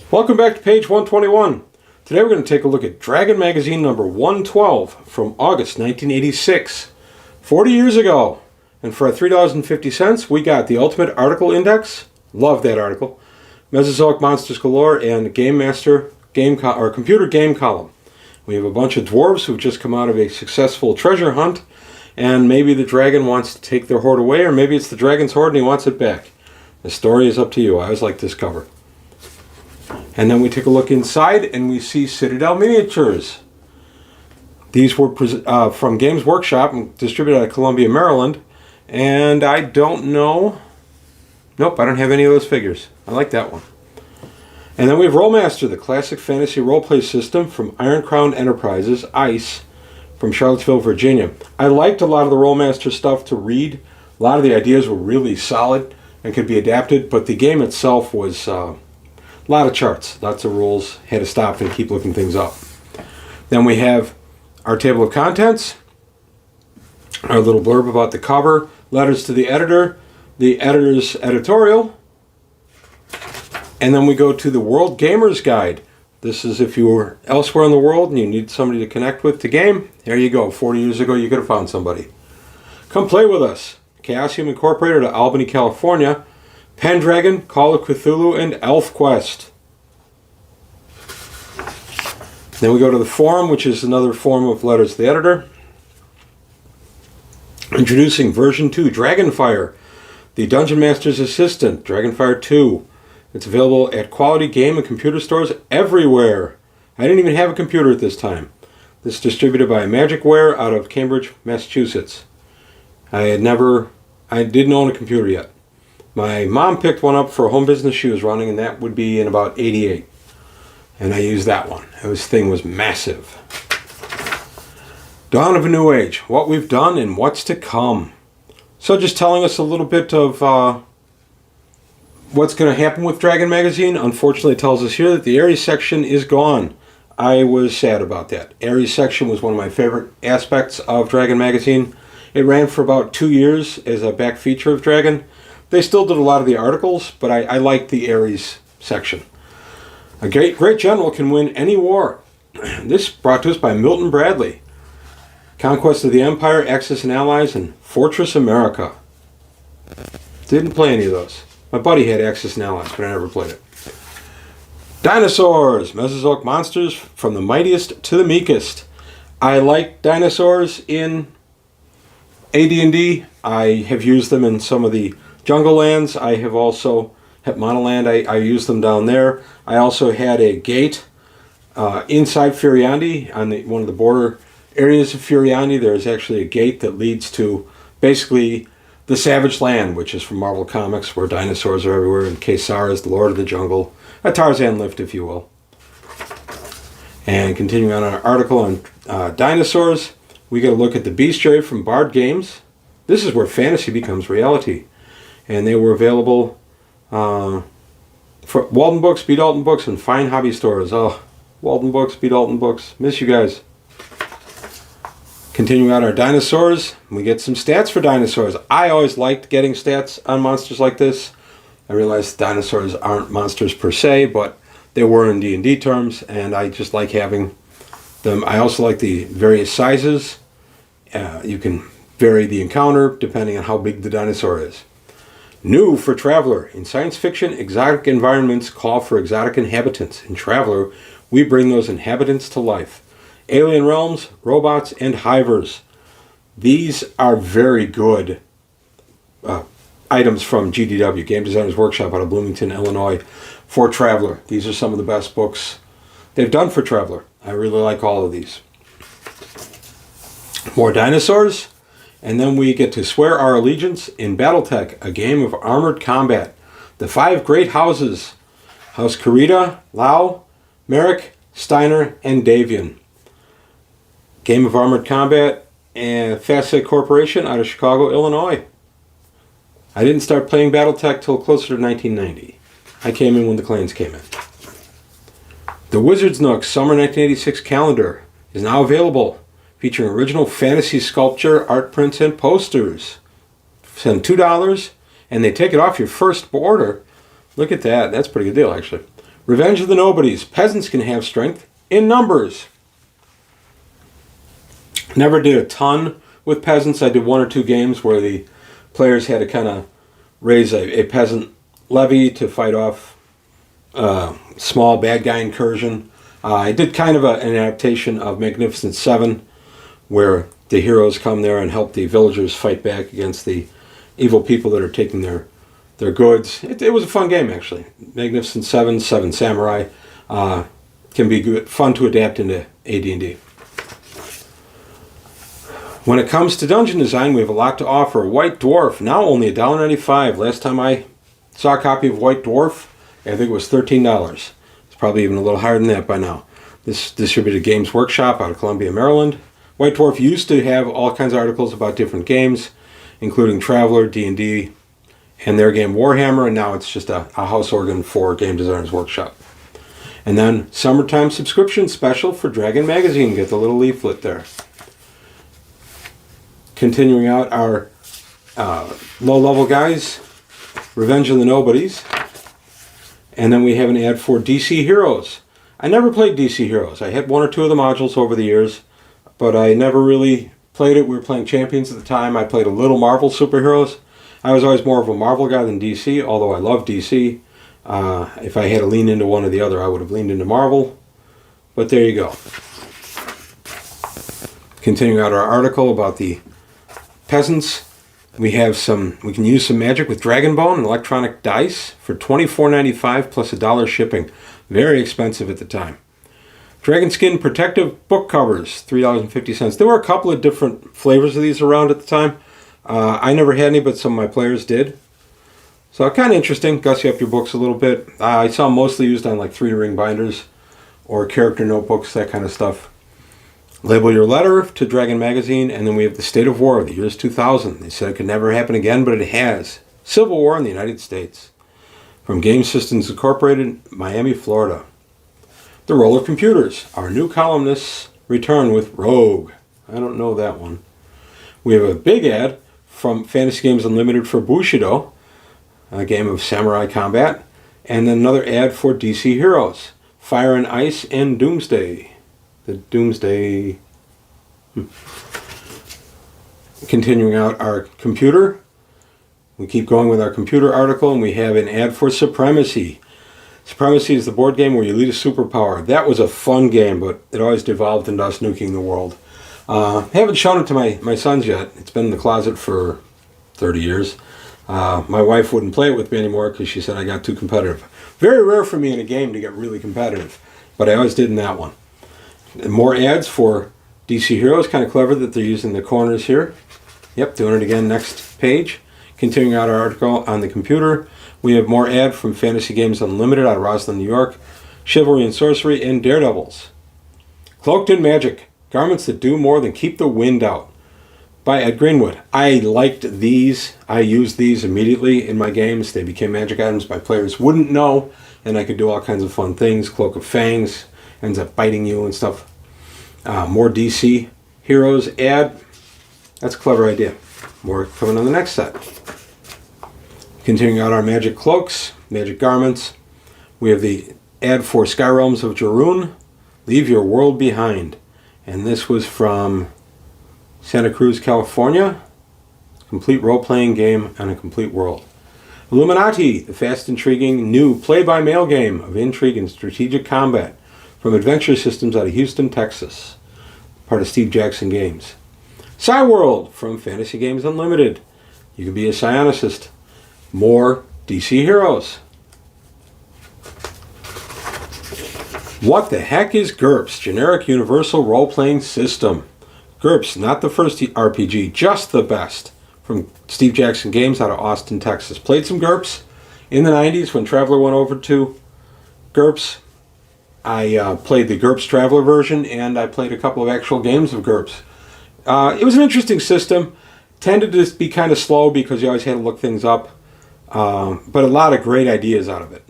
Welcome back to page 121. Today we're going to take a look at Dragon Magazine number 112 from August 1986. 40 years ago. And for $3.50 we got the Ultimate Article Index. Love that article. Mesozoic Monsters Galore and Game Master Computer Game Column. We have a bunch of dwarves who've just come out of a successful treasure hunt, and maybe the dragon wants to take their hoard away, or maybe it's the dragon's hoard and he wants it back. The story is up to you. I always like this cover. And then we take a look inside and we see Citadel miniatures. These were from Games Workshop and distributed out of Columbia, Maryland. And I don't know. Nope, I don't have any of those figures. I like that one. And then we have Rollmaster, the classic fantasy roleplay system from Iron Crown Enterprises, ICE, from Charlottesville, Virginia. I liked a lot of the Rollmaster stuff to read. A lot of the ideas were really solid and could be adapted, but the game itself was a lot of charts, lots of rules, had to stop and keep looking things up. Then we have our table of contents, our little blurb about the cover, letters to the editor's editorial, and then we go to the World Gamer's Guide. This is if you were elsewhere in the world and you need somebody to connect with to game, there you go. 40 years ago you could have found somebody. Come play with us. Chaosium Incorporated of Albany, California. Pendragon, Call of Cthulhu, and ElfQuest. Then we go to the forum, which is another form of letters to the editor. Introducing version 2, Dragonfire, the Dungeon Master's Assistant, Dragonfire 2. It's available at quality game and computer stores everywhere. I didn't even have a computer at this time. This is distributed by Magicware out of Cambridge, Massachusetts. I didn't own a computer yet. My mom picked one up for a home business she was running, and that would be in about '88. And I used that one. This thing was massive. Dawn of a New Age, what we've done and what's to come. So just telling us a little bit of what's going to happen with Dragon Magazine. Unfortunately, it tells us here that the Ares section is gone. I was sad about that. Ares section was one of my favorite aspects of Dragon Magazine. It ran for about 2 years as a back feature of Dragon. They still did a lot of the articles, but I liked the Ares section. A great general can win any war. This brought to us by Milton Bradley. Conquest of the Empire, Axis and Allies, and Fortress America. Didn't play any of those. My buddy had Axis and Allies, but I never played it. Dinosaurs, Mesozoic monsters from the mightiest to the meekest. I like dinosaurs in AD&D. I have used them in some of the Jungle Lands. I have also had Monoland. I used them down there. I also had a gate inside Furiandi on one of the border areas of Furiandi. There's actually a gate that leads to basically the Savage Land, which is from Marvel Comics, where dinosaurs are everywhere, and TSR is the Lord of the Jungle. A Tarzan lift, if you will. And continuing on our article on dinosaurs, we get a look at the Bestiary from Bard Games. This is where fantasy becomes reality. And they were available for Walden Books, B. Dalton Books, and fine hobby stores. Oh, Walden Books, B. Dalton Books. Miss you guys. Continuing on our dinosaurs, we get some stats for dinosaurs. I always liked getting stats on monsters like this. I realized dinosaurs aren't monsters per se, but they were in D&D terms, and I just like having them. I also like the various sizes. You can vary the encounter depending on how big the dinosaur is. New for Traveler. In science fiction, exotic environments call for exotic inhabitants. In Traveler, we bring those inhabitants to life. Alien realms, robots, and hivers. These are very good items from GDW, Game Designers Workshop out of Bloomington, Illinois, for Traveler. These are some of the best books they've done for Traveler. I really like all of these. More dinosaurs. And then we get to Swear Our Allegiance in Battletech, a game of armored combat. The 5 great houses. House Karita, Lau, Merrick, Steiner, and Davian. Game of Armored Combat and Fast Corporation out of Chicago, Illinois. I didn't start playing Battletech till closer to 1990. I came in when the clans came in. The Wizard's Nook Summer 1986 calendar is now available, featuring original fantasy sculpture, art prints, and posters. Send $2, and they take it off your first order. Look at that. That's a pretty good deal, actually. Revenge of the Nobodies. Peasants can have strength in numbers. Never did a ton with peasants. I did 1 or 2 games where the players had to kind of raise a peasant levy to fight off a small bad guy incursion. I did kind of an adaptation of Magnificent Seven, where the heroes come there and help the villagers fight back against the evil people that are taking their goods. It was a fun game, actually. Magnificent Seven, Seven Samurai, can be good, fun to adapt into AD&D. When it comes to dungeon design, we have a lot to offer. White Dwarf, now only $1.95. Last time I saw a copy of White Dwarf, I think it was $13. It's probably even a little higher than that by now. This distributed Games Workshop out of Columbia, Maryland. White Dwarf used to have all kinds of articles about different games, including Traveller, D&D, and their game Warhammer, and now it's just a house organ for Game Designers Workshop. And then summertime subscription special for Dragon Magazine. Get the little leaflet there. Continuing out our low-level guys, Revenge of the Nobodies. And then we have an ad for DC Heroes. I never played DC Heroes. I had 1 or 2 of the modules over the years, but I never really played it. We were playing Champions at the time. I played a little Marvel superheroes. I was always more of a Marvel guy than DC, although I love DC. If I had to lean into one or the other, I would have leaned into Marvel. But there you go. Continuing out our article about the peasants, we can use some magic with Dragon Bone and electronic dice for $24.95 plus $1 shipping. Very expensive at the time. Dragon Skin protective book covers, $3.50. There were a couple of different flavors of these around at the time. I never had any, but some of my players did. So kind of interesting, gussy up your books a little bit. I saw them mostly used on like 3-ring binders or character notebooks, that kind of stuff. Label your letter to Dragon Magazine, and then we have the State of War, the year's 2000. They said it could never happen again, but it has. Civil War in the United States. From Game Systems Incorporated, Miami, Florida. The Role of Computers. Our new columnists return with Rogue. I don't know that one. We have a big ad from Fantasy Games Unlimited for Bushido, a game of samurai combat, and then another ad for DC Heroes. Fire and Ice and Doomsday. The Doomsday. Continuing out our computer. We keep going with our computer article, and we have an ad for Supremacy. Supremacy is the board game where you lead a superpower. That was a fun game, but it always devolved into us nuking the world. Haven't shown it to my sons yet. It's been in the closet for 30 years. My wife wouldn't play it with me anymore because she said I got too competitive. Very rare for me in a game to get really competitive, but I always did in that one. More ads for DC Heroes. Kind of clever that they're using the corners here. Yep, doing it again next page. Continuing out our article on the computer, we have more ad from Fantasy Games Unlimited out of Roslyn, New York. Chivalry and Sorcery and Daredevils. Cloaked in Magic. Garments that do more than keep the wind out. By Ed Greenwood. I liked these. I used these immediately in my games. They became magic items my players wouldn't know, and I could do all kinds of fun things. Cloak of Fangs ends up biting you and stuff. More DC Heroes ad. That's a clever idea. More coming on the next set. Continuing out our magic cloaks, magic garments. We have the ad for Sky Realms of Jarun. Leave Your World Behind. And this was from Santa Cruz, California. Complete role-playing game on a complete world. Illuminati, the fast, intriguing new play-by-mail game of intrigue and strategic combat from Adventure Systems out of Houston, Texas. Part of Steve Jackson Games. Psyworld from Fantasy Games Unlimited. You can be a psionicist. More DC Heroes. What the heck is GURPS? Generic Universal Role-Playing System. GURPS, not the first RPG, just the best. From Steve Jackson Games out of Austin, Texas. Played some GURPS in the 90s when Traveller went over to GURPS. I played the GURPS Traveller version, and I played a couple of actual games of GURPS. It was an interesting system. Tended to be kind of slow because you always had to look things up. But a lot of great ideas out of it.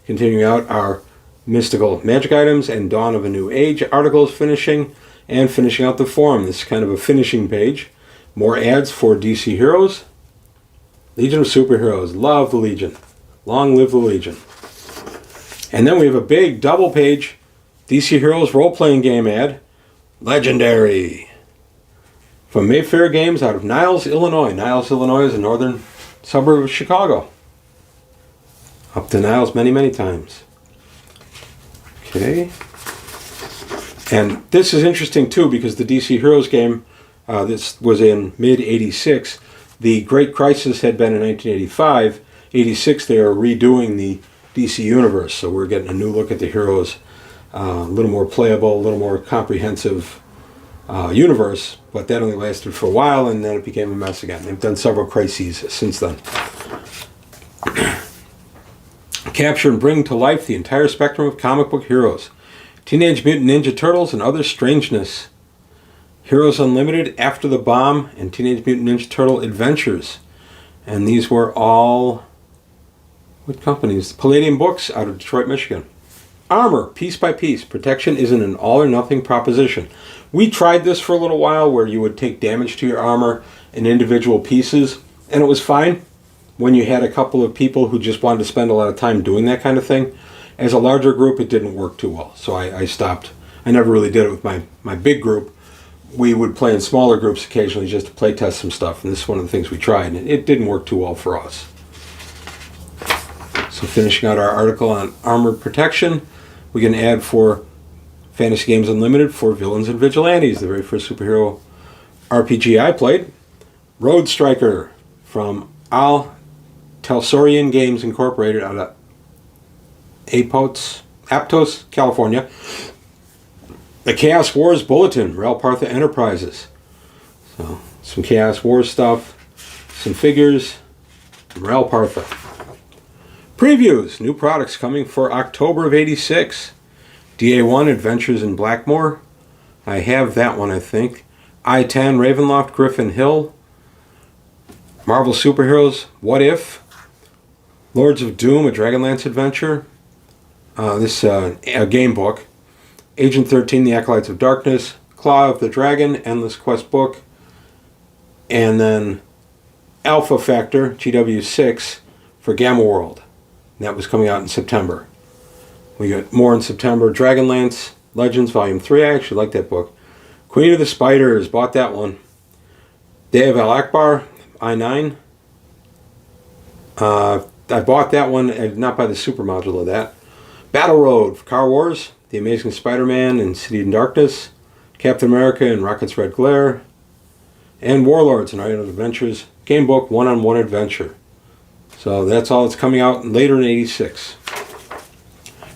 Continuing out our mystical magic items and Dawn of a New Age articles finishing. And finishing out the forum. This is kind of a finishing page. More ads for DC Heroes. Legion of Superheroes. Love the Legion. Long live the Legion. And then we have a big double-page DC Heroes role-playing game ad. Legendary. From Mayfair Games out of Niles, Illinois. Niles, Illinois is a northern suburb of Chicago. Up to Niles many, many times. Okay. And this is interesting too because the DC Heroes game, this was in mid-86. The Great Crisis had been in 1985. 86, they are redoing the DC Universe. So we're getting a new look at the heroes. A little more playable, a little more comprehensive universe. But that only lasted for a while and then it became a mess again. They've done several crises since then. Capture and bring to life the entire spectrum of comic book heroes. Teenage Mutant Ninja Turtles and Other Strangeness. Heroes Unlimited, After the Bomb, and Teenage Mutant Ninja Turtle Adventures. And these were all, what companies? Palladium Books out of Detroit, Michigan. Armor, piece by piece. Protection isn't an all or nothing proposition. We tried this for a little while where you would take damage to your armor in individual pieces, and it was fine when you had a couple of people who just wanted to spend a lot of time doing that kind of thing. As a larger group, it didn't work too well, so I stopped. I never really did it with my big group. We would play in smaller groups occasionally just to play test some stuff, and this is one of the things we tried, and it didn't work too well for us. So finishing out our article on armored protection, we get an ad for Fantasy Games Unlimited for Villains and Vigilantes, the very first superhero RPG I played. Road Striker from Al Telsorian Games Incorporated out of Aptos, California. The Chaos Wars Bulletin, Realpartha Enterprises. So, some Chaos Wars stuff, some figures, Realpartha. Previews, new products coming for October of 86. DA1 Adventures in Blackmore. I have that one, I think. I-10 Ravenloft Griffin Hill. Marvel Superheroes What If. Lords of Doom, a Dragonlance adventure. A game book. Agent 13, The Acolytes of Darkness. Claw of the Dragon, Endless Quest book. And then Alpha Factor, GW6, for Gamma World. And that was coming out in September. We got more in September. Dragonlance Legends, Volume 3. I actually like that book. Queen of the Spiders, bought that one. Day of Al Akbar, I-9. I bought that one, I did not buy the super module of that. Battle Road for Car Wars, The Amazing Spider-Man and City in Darkness, Captain America and Rocket's Red Glare, and Warlords and Island Adventures, game book, one-on-one adventure. So that's all that's coming out later in 86.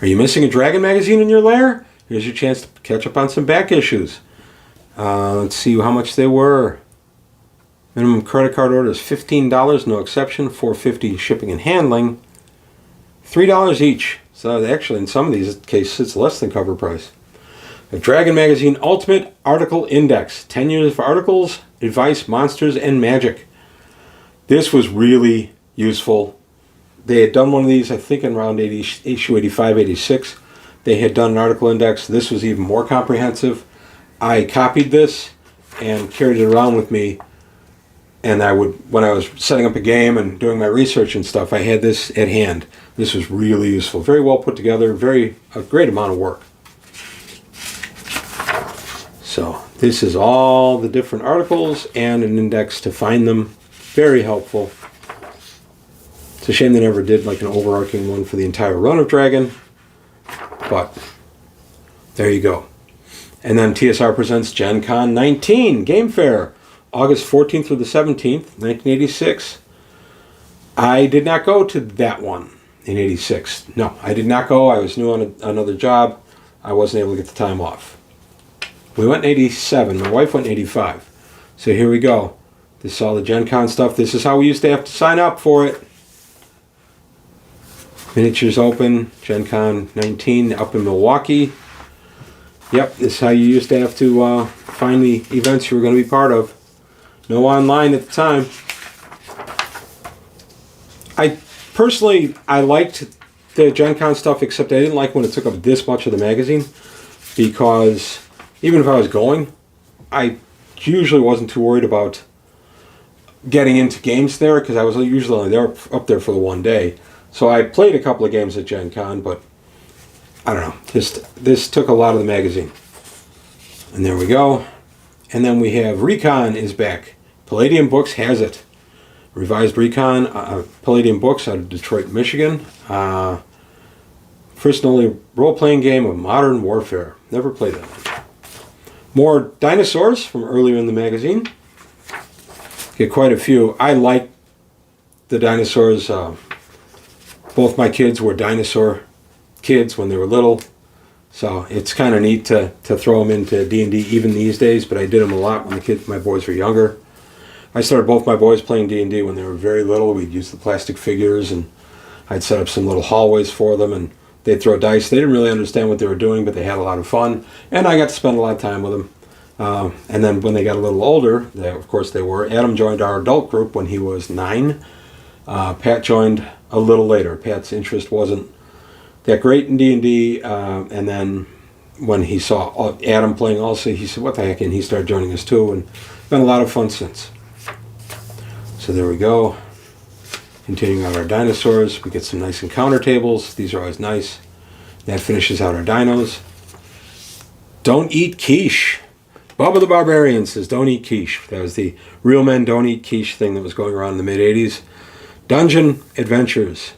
Are you missing a Dragon magazine in your lair? Here's your chance to catch up on some back issues. Let's see how much they were. Minimum credit card order is $15, no exception, $4.50 shipping and handling, $3 each. So actually in some of these cases it's less than cover price. The Dragon Magazine Ultimate Article Index, 10 years of articles, advice, monsters, and magic. This was really useful. They had done one of these, I think, in around issue 85, 86. They had done an article index. This was even more comprehensive. I copied this and carried it around with me. And I would, when I was setting up a game and doing my research and stuff, I had this at hand. This was really useful. Very well put together. A great amount of work. So this is all the different articles and an index to find them. Very helpful. It's a shame they never did like an overarching one for the entire run of Dragon. But there you go. And then TSR presents Gen Con 19 Game Fair. August 14th through the 17th, 1986. I did not go to that one in 86. No, I did not go. I was new on another job. I wasn't able to get the time off. We went in 87. My wife went in 85. So here we go. This is all the Gen Con stuff. This is how we used to have to sign up for it. Miniatures open, Gen Con 19 up in Milwaukee. Yep, this is how you used to have to find the events you were going to be part of. No online at the time. I liked the Gen Con stuff, except I didn't like when it took up this much of the magazine, because even if I was going, I usually wasn't too worried about getting into games there, because I was usually only there up there for the one day. So I played a couple of games at Gen Con, but I don't know. This took a lot of the magazine. And there we go. And then we have Recon is back. Palladium Books has it. Revised Recon, Palladium Books out of Detroit, Michigan. First and only role-playing game of modern warfare. Never played that one. More dinosaurs from earlier in the magazine. Get quite a few. I like the dinosaurs. Both my kids were dinosaur kids when they were little. So it's kind of neat to throw them into D&D even these days, but I did them a lot when my boys were younger. I started both my boys playing D&D when they were very little. We'd use the plastic figures, and I'd set up some little hallways for them, and they'd throw dice. They didn't really understand what they were doing, but they had a lot of fun, and I got to spend a lot of time with them. And then when they got a little older, of course they were. Adam joined our adult group when he was 9. Pat joined a little later. Pat's interest wasn't that great in D&D, and then when he saw Adam playing also, he said, what the heck, and he started joining us too, and it's been a lot of fun since. So there we go. Continuing out our dinosaurs, we get some nice encounter tables. These are always nice. That finishes out our dinos. Don't eat quiche. Bubba the Barbarian says, don't eat quiche. That was the Real Men Don't Eat Quiche thing that was going around in the mid-'80s. Dungeon Adventures.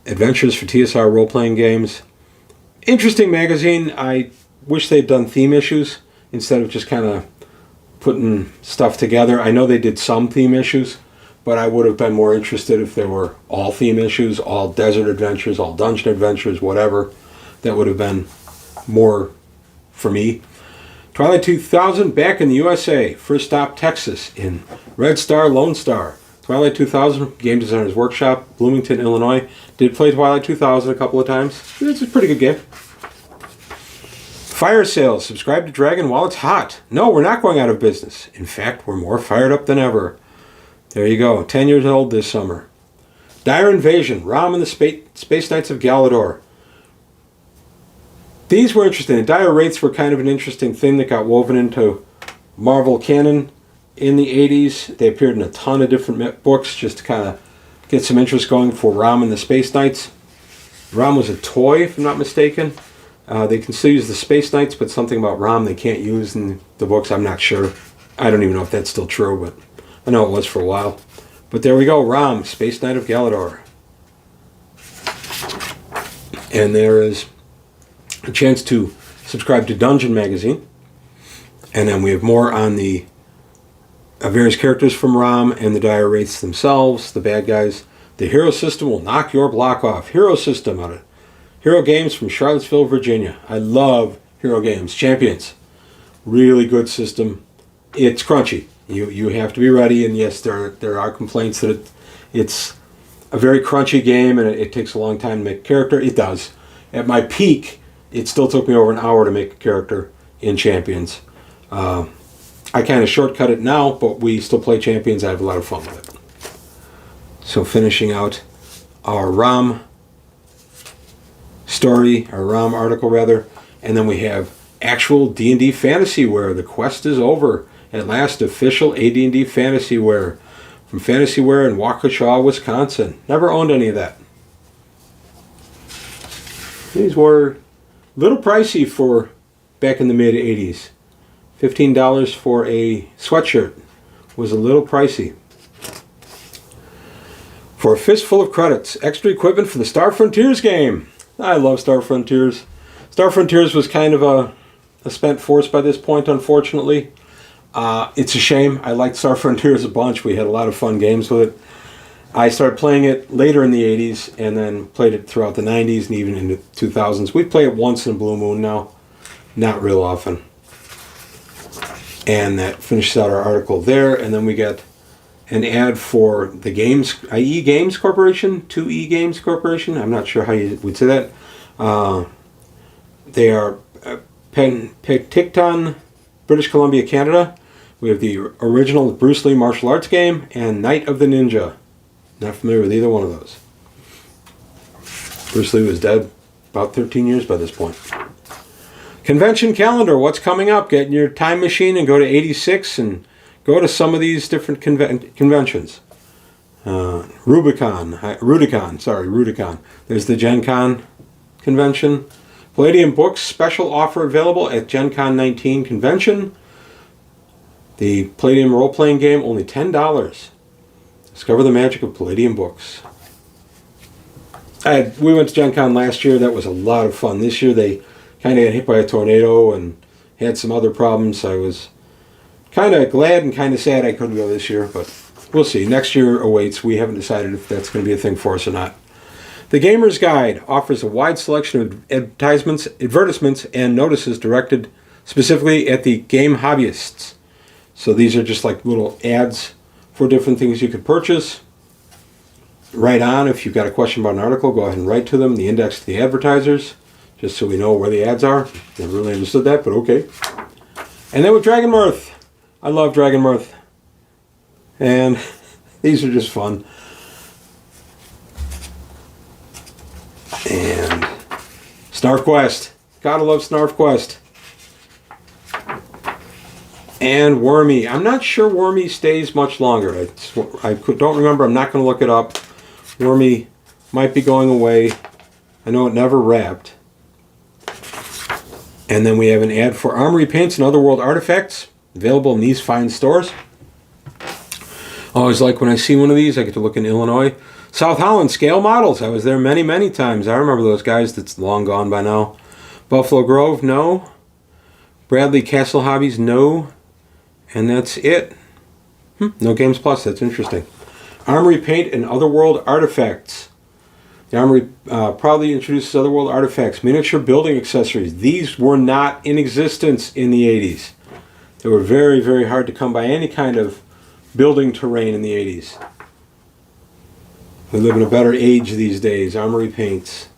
Adventures for TSR role-playing games. Interesting magazine. I wish they'd done theme issues instead of just kind of putting stuff together. I know they did some theme issues, but I would have been more interested if there were all theme issues, all desert adventures, all dungeon adventures, whatever. That would have been more for me. Twilight 2000, back in the USA. First stop, Texas, in Red Star, Lone Star. Twilight 2000, Game Designers Workshop, Bloomington, Illinois. Did play Twilight 2000 a couple of times. It's a pretty good game. Fire sales. Subscribe to Dragon while it's hot. No, we're not going out of business. In fact, we're more fired up than ever. There you go. 10 years old this summer. Dire Invasion. Rom and the Space Knights of Galador. These were interesting. The Dire Wraiths were kind of an interesting thing that got woven into Marvel canon in the 80s. They appeared in a ton of different books just to kind of get some interest going for Rom and the Space Knights. Rom was a toy, if I'm not mistaken. They can still use the Space Knights, but something about Rom they can't use in the books. I'm not sure. I don't even know if that's still true, but I know it was for a while. But there we go, Rom, Space Knight of Galador. And there is a chance to subscribe to Dungeon Magazine. And then we have more on the various characters from Rom and the Dire Wraiths themselves, the bad guys. The Hero System will knock your block off. Hero System out of Hero Games from Charlottesville, Virginia. I love Hero Games. Champions. Really good system. It's crunchy. You have to be ready, and yes, there are complaints that it's a very crunchy game and it takes a long time to make a character. It does. At my peak, it still took me over an hour to make a character in Champions. I kind of shortcut it now, but we still play Champions. I have a lot of fun with it. So finishing out our ROM story, our ROM article rather, and then we have actual D&D fantasy wear. The quest is over. At last, official AD&D fantasy wear from Fantasy Wear in Waukesha, Wisconsin. Never owned any of that. These were a little pricey for back in the mid-'80s. $15 for a sweatshirt was a little pricey. For a fistful of credits, extra equipment for the Star Frontiers game. I love Star Frontiers. Star Frontiers was kind of a spent force by this point, unfortunately. It's a shame. I liked Star Frontiers a bunch. We had a lot of fun games with it. I started playing it later in the 80s and then played it throughout the 90s and even into the 2000s. We play it once in a blue moon now. Not real often. And that finishes out our article there. And then we get an ad for the Games, IE Games Corporation, 2E Games Corporation. I'm not sure how you would say that. They are Penticton, British Columbia, Canada. We have the original Bruce Lee martial arts game and Night of the Ninja. Not familiar with either one of those. Bruce Lee was dead about 13 years by this point. Convention calendar, what's coming up? Get in your time machine and go to 86 and go to some of these different conventions. Rubicon. There's the Gen Con convention. Palladium Books special offer available at Gen Con 19 convention. The Palladium role-playing game, only $10. Discover the magic of Palladium Books. We went to Gen Con last year. That was a lot of fun. This year they kind of got hit by a tornado and had some other problems. I was kind of glad and kind of sad I couldn't go this year, but we'll see. Next year awaits. We haven't decided if that's going to be a thing for us or not. The Gamer's Guide offers a wide selection of advertisements, and notices directed specifically at the game hobbyists. So these are just like little ads for different things you could purchase. Write on. If you've got a question about an article, go ahead and write to them. The index to the advertisers, just so we know where the ads are. Never really understood that, but okay. And then with Dragon Mirth. I love Dragon Mirth. And these are just fun. And Snarf Quest. Gotta love Snarf Quest. And Wormy. I'm not sure Wormy stays much longer. Don't remember. I'm not going to look it up. Wormy might be going away. I know it never wrapped. And then we have an ad for Armory Paints and Otherworld Artifacts, available in these fine stores. Always like when I see one of these. I get to look in Illinois. South Holland Scale Models. I was there many, many times. I remember those guys. That's long gone by now. Buffalo Grove, no. Bradley Castle Hobbies, no. And that's it. No Games Plus. That's interesting. Armory Paint and Otherworld Artifacts. The Armory proudly introduces Otherworld Artifacts, miniature building accessories. These were not in existence in the 80s. They were very, very hard to come by any kind of building terrain in the 80s. We live in a better age these days. Armory Paints.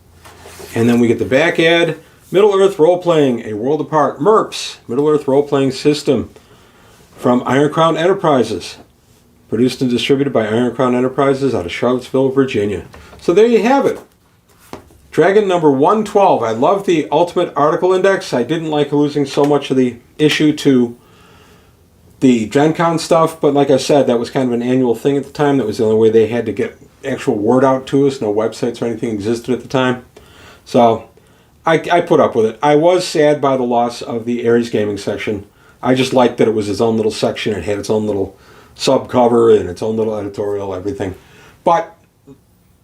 And then we get the back ad. Middle-earth Role-Playing, A World Apart. MERPS, Middle-earth Role-Playing System from Iron Crown Enterprises. Produced and distributed by Iron Crown Enterprises out of Charlottesville, Virginia. So there you have it. Dragon number 112. I love the Ultimate Article Index. I didn't like losing so much of the issue to the Gen Con stuff, but like I said, that was kind of an annual thing at the time. That was the only way they had to get actual word out to us. No websites or anything existed at the time. So I put up with it. I was sad by the loss of the Ares Gaming section. I just liked that it was its own little section. It had its own little subcover and its own little editorial, everything. But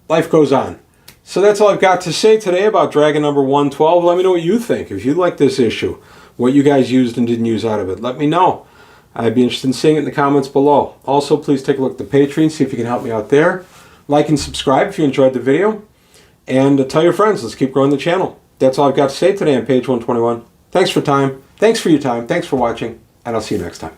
life goes on. So that's all I've got to say today about Dragon number 112. Let me know what you think. If you like this issue, what you guys used and didn't use out of it, let me know. I'd be interested in seeing it in the comments below. Also, please take a look at the Patreon, see if you can help me out there. Like and subscribe if you enjoyed the video. And tell your friends. Let's keep growing the channel. That's all I've got to say today on page 121. Thanks for your time. Thanks for watching. And I'll see you next time.